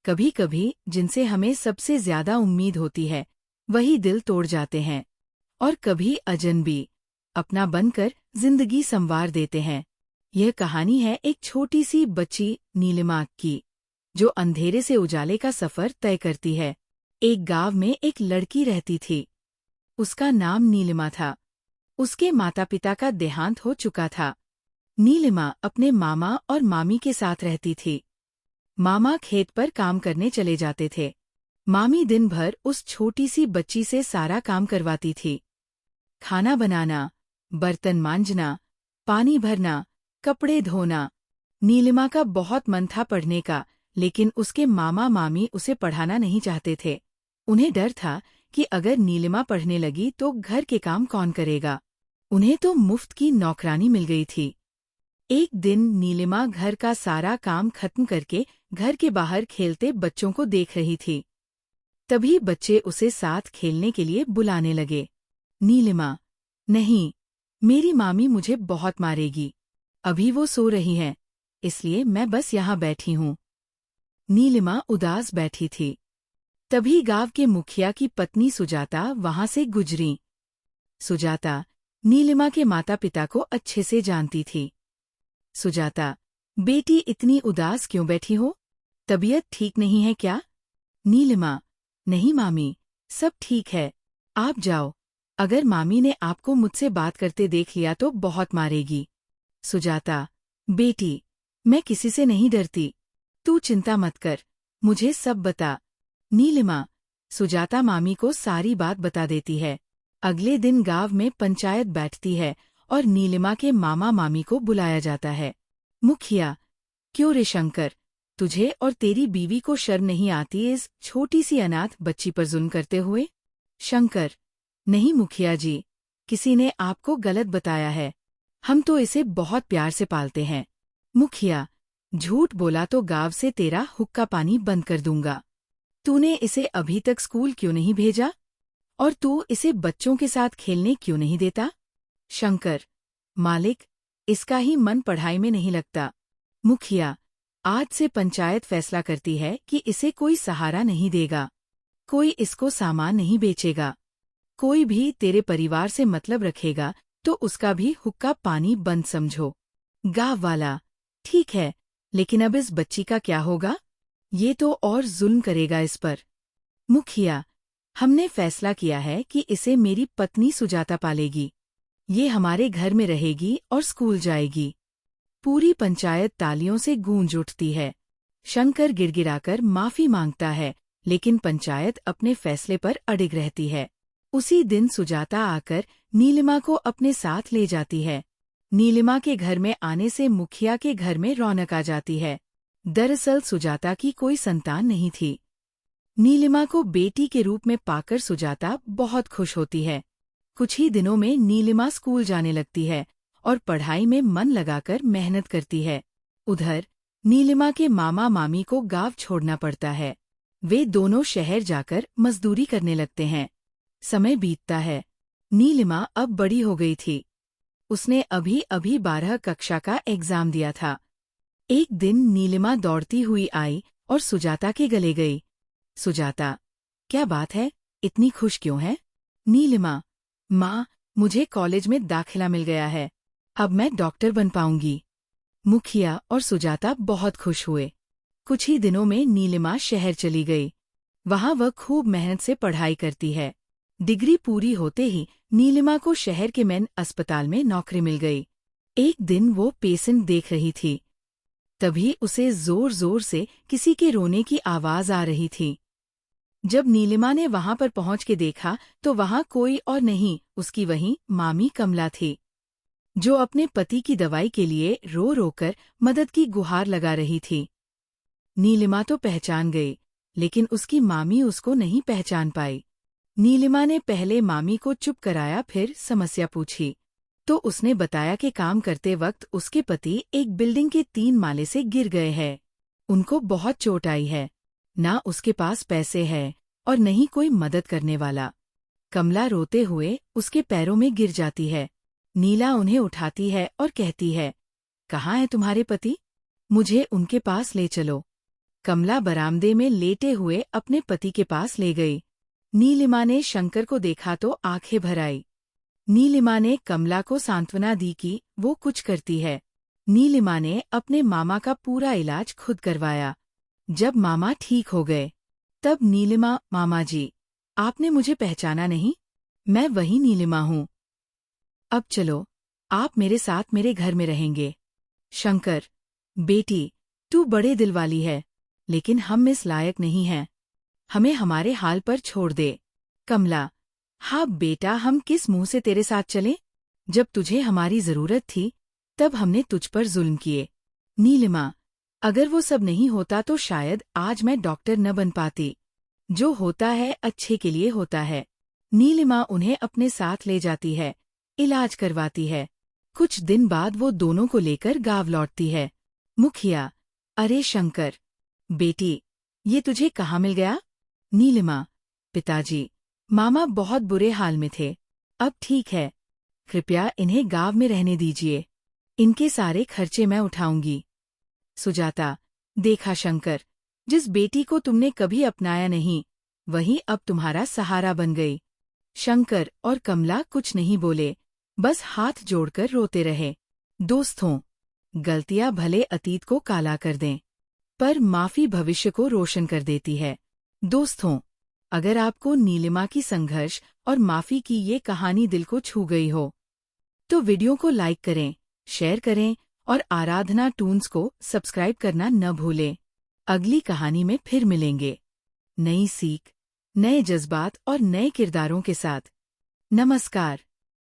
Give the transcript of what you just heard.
कभी कभी जिनसे हमें सबसे ज्यादा उम्मीद होती है वही दिल तोड़ जाते हैं, और कभी अजनबी अपना बनकर जिंदगी संवार देते हैं। यह कहानी है एक छोटी सी बच्ची नीलिमा की, जो अंधेरे से उजाले का सफर तय करती है। एक गांव में एक लड़की रहती थी। उसका नाम नीलिमा था। उसके माता पिता का देहांत हो चुका था। नीलिमा अपने मामा और मामी के साथ रहती थी। मामा खेत पर काम करने चले जाते थे। मामी दिन भर उस छोटी सी बच्ची से सारा काम करवाती थी। खाना बनाना, बर्तन मांजना, पानी भरना, कपड़े धोना। नीलिमा का बहुत मन था पढ़ने का, लेकिन उसके मामा मामी उसे पढ़ाना नहीं चाहते थे। उन्हें डर था कि अगर नीलिमा पढ़ने लगी तो घर के काम कौन करेगा। उन्हें तो मुफ्त की नौकरानी मिल गई थी। एक दिन नीलिमा घर का सारा काम खत्म करके घर के बाहर खेलते बच्चों को देख रही थी। तभी बच्चे उसे साथ खेलने के लिए बुलाने लगे। नीलिमा, नहीं, मेरी मामी मुझे बहुत मारेगी। अभी वो सो रही है, इसलिए मैं बस यहाँ बैठी हूँ। नीलिमा उदास बैठी थी। तभी गांव के मुखिया की पत्नी सुजाता वहां से गुजरी। सुजाता नीलिमा के माता पिता को अच्छे से जानती थी। सुजाता, बेटी इतनी उदास क्यों बैठी हो? तबीयत ठीक नहीं है क्या? नीलिमा, नहीं मामी, सब ठीक है। आप जाओ, अगर मामी ने आपको मुझसे बात करते देख लिया तो बहुत मारेगी। सुजाता, बेटी, मैं किसी से नहीं डरती। तू चिंता मत कर, मुझे सब बता। नीलिमा, सुजाता मामी को सारी बात बता देती है। अगले दिन गांव में पंचायत बैठती है और नीलिमा के मामा मामी को बुलाया जाता है। मुखिया, क्यों रे शंकर, तुझे और तेरी बीवी को शर्म नहीं आती इस छोटी सी अनाथ बच्ची पर जुल्म करते हुए? शंकर, नहीं मुखिया जी, किसी ने आपको गलत बताया है। हम तो इसे बहुत प्यार से पालते हैं। मुखिया, झूठ बोला तो गांव से तेरा हुक्का पानी बंद कर दूंगा। तूने इसे अभी तक स्कूल क्यों नहीं भेजा? और तू इसे बच्चों के साथ खेलने क्यों नहीं देता? शंकर, मालिक, इसका ही मन पढ़ाई में नहीं लगता। मुखिया, आज से पंचायत फैसला करती है कि इसे कोई सहारा नहीं देगा। कोई इसको सामान नहीं बेचेगा। कोई भी तेरे परिवार से मतलब रखेगा तो उसका भी हुक्का पानी बंद समझो। गाँव वाला, ठीक है, लेकिन अब इस बच्ची का क्या होगा? ये तो और जुल्म करेगा इस पर। मुखिया, हमने फैसला किया है कि इसे मेरी पत्नी सुजाता पालेगी। ये हमारे घर में रहेगी और स्कूल जाएगी। पूरी पंचायत तालियों से गूंज उठती है। शंकर गिड़गिड़ाकर माफी मांगता है, लेकिन पंचायत अपने फैसले पर अडिग रहती है। उसी दिन सुजाता आकर नीलिमा को अपने साथ ले जाती है। नीलिमा के घर में आने से मुखिया के घर में रौनक आ जाती है। दरअसल सुजाता की कोई संतान नहीं थी। नीलिमा को बेटी के रूप में पाकर सुजाता बहुत खुश होती है। कुछ ही दिनों में नीलिमा स्कूल जाने लगती है और पढ़ाई में मन लगाकर मेहनत करती है। उधर नीलिमा के मामा मामी को गांव छोड़ना पड़ता है। वे दोनों शहर जाकर मजदूरी करने लगते हैं। समय बीतता है। नीलिमा अब बड़ी हो गई थी। उसने अभी अभी 12 कक्षा का एग्जाम दिया था। एक दिन नीलिमा दौड़ती हुई आई और सुजाता के गले गई। सुजाता, क्या बात है, इतनी खुश क्यों है? नीलिमा, माँ, मुझे कॉलेज में दाखिला मिल गया है। अब मैं डॉक्टर बन पाऊंगी। मुखिया और सुजाता बहुत खुश हुए। कुछ ही दिनों में नीलिमा शहर चली गई। वहां वह खूब मेहनत से पढ़ाई करती है। डिग्री पूरी होते ही नीलिमा को शहर के मेन अस्पताल में नौकरी मिल गई। एक दिन वो पेशेंट देख रही थी। तभी उसे जोर जोर से किसी के रोने की आवाज आ रही थी। जब नीलिमा ने वहां पर पहुंच के देखा तो वहां कोई और नहीं, उसकी वही मामी कमला थी, जो अपने पति की दवाई के लिए रो रोकर मदद की गुहार लगा रही थी। नीलिमा तो पहचान गई, लेकिन उसकी मामी उसको नहीं पहचान पाई। नीलिमा ने पहले मामी को चुप कराया, फिर समस्या पूछी तो उसने बताया कि काम करते वक्त उसके पति एक बिल्डिंग के 3 माले से गिर गए हैं। उनको बहुत चोट आई है। ना उसके पास पैसे हैं और नहीं कोई मदद करने वाला। कमला रोते हुए उसके पैरों में गिर जाती है। नीला उन्हें उठाती है और कहती है, कहाँ है तुम्हारे पति? मुझे उनके पास ले चलो। कमला बरामदे में लेटे हुए अपने पति के पास ले गई। नीलिमा ने शंकर को देखा तो आंखें भर आई। नीलिमा ने कमला को सांत्वना दी कि वो कुछ करती है। नीलिमा ने अपने मामा का पूरा इलाज खुद करवाया। जब मामा ठीक हो गए तब नीलिमा, मामा जी, आपने मुझे पहचाना नहीं? मैं वही नीलिमा हूँ। अब चलो, आप मेरे साथ मेरे घर में रहेंगे। शंकर, बेटी, तू बड़े दिल वाली है, लेकिन हम इस लायक नहीं हैं। हमें हमारे हाल पर छोड़ दे। कमला, हाँ बेटा, हम किस मुंह से तेरे साथ चलें? जब तुझे हमारी जरूरत थी तब हमने तुझ पर जुल्म किए। नीलिमा, अगर वो सब नहीं होता तो शायद आज मैं डॉक्टर न बन पाती। जो होता है अच्छे के लिए होता है। नीलिमा उन्हें अपने साथ ले जाती है, इलाज करवाती है। कुछ दिन बाद वो दोनों को लेकर गांव लौटती है। मुखिया, अरे शंकर, बेटी, ये तुझे कहाँ मिल गया? नीलिमा, पिताजी, मामा बहुत बुरे हाल में थे, अब ठीक है। कृपया इन्हें गांव में रहने दीजिए, इनके सारे खर्चे मैं उठाऊंगी। सुजाता, देखा शंकर, जिस बेटी को तुमने कभी अपनाया नहीं, वही अब तुम्हारा सहारा बन गई। शंकर और कमला कुछ नहीं बोले, बस हाथ जोड़कर रोते रहे। दोस्तों, गलतियां भले अतीत को काला कर दें, पर माफी भविष्य को रोशन कर देती है। दोस्तों, अगर आपको नीलिमा की संघर्ष और माफी की ये कहानी दिल को छू गई हो, तो वीडियो को लाइक करें, शेयर करें और आराधना टून्स को सब्सक्राइब करना न भूलें। अगली कहानी में फिर मिलेंगे, नई सीख, नए जज्बात और नए किरदारों के साथ। नमस्कार।